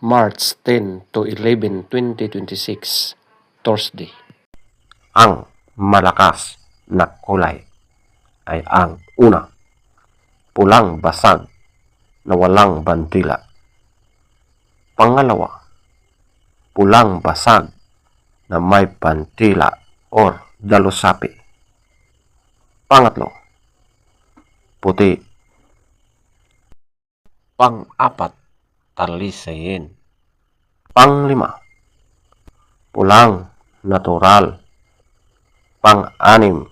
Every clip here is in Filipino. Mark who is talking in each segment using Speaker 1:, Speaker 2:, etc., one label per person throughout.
Speaker 1: March 10 to 11, 2026, Thursday.
Speaker 2: Ang malakas na kulay ay ang una, pulang basag na walang bandila. Pangalawa, pulang basag na may bandila or dalusapi. Pangatlo, puti. Pang-apat, talisayin. Panglima, pulang natural. Pang-anim,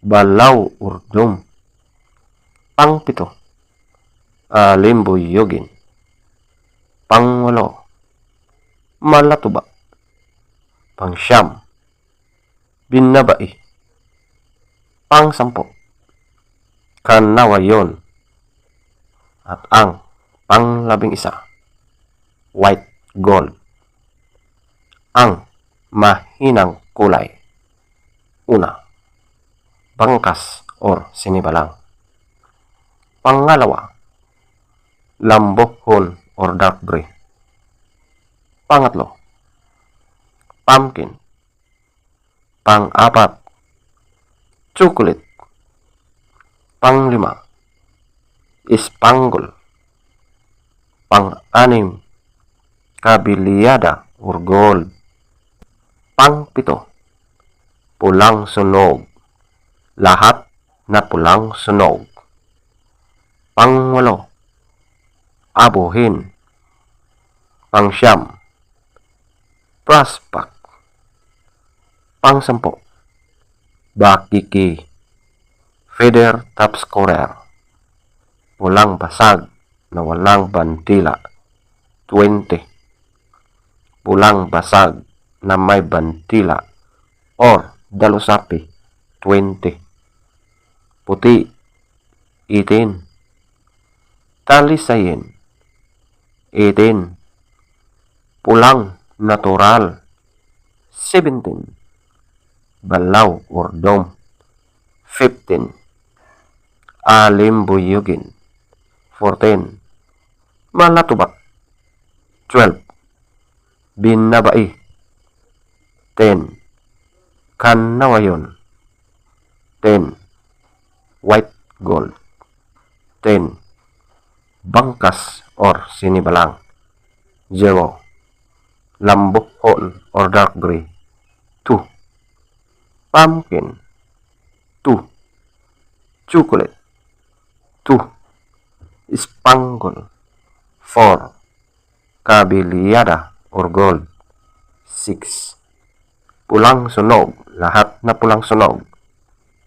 Speaker 2: balaw urdom. Pang-pito, alimbuyugin. Pang-walo, malatuba. Pang-siyam, binabai. Pang-sampo, kanawayon. At ang pang-11, white gold. Ang mahinang kulay. Una, bangkas or sinibalang. Pangalawa, lambohon or dark gray. Pangatlo, pumpkin. Pang-apat, chocolate. Panglima, spangle. Pang-anim, kabiliyada or gold. Pang-pito, pulang sunog. Lahat na pulang sunog. Pang-walo, abuhin. Pang-siyam, prospect. Pang-sampo, bakiki. Feather top scorer. Pulang basag na walang bandila, 20. Pulang basag na may bandila or dalusapi, 20. Puti, 18. Talisayin, 18. Pulang natural, 17. Balaw or dome, 15. Alimbuyugin, 14. Malatubak, 12. Binabai, 10. Kanawayon, 10. White gold, 10. Bangkas or sinibalang, 0. Lambohon or dark gray, 2. Pumpkin, 2. Chocolate, 2. Spangle, 4. Kabiliyada or gold, 6. Pulang sunog, lahat na pulang sunog,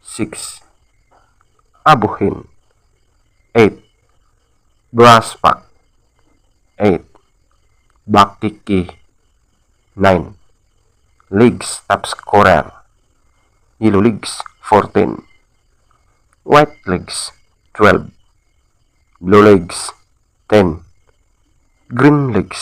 Speaker 2: 6. Abuhin, 8. Brasspack, 8. Bakiki, 9. Legs top scorer, yellow legs, 14. White legs, 12. Blue legs, 10. Green legs,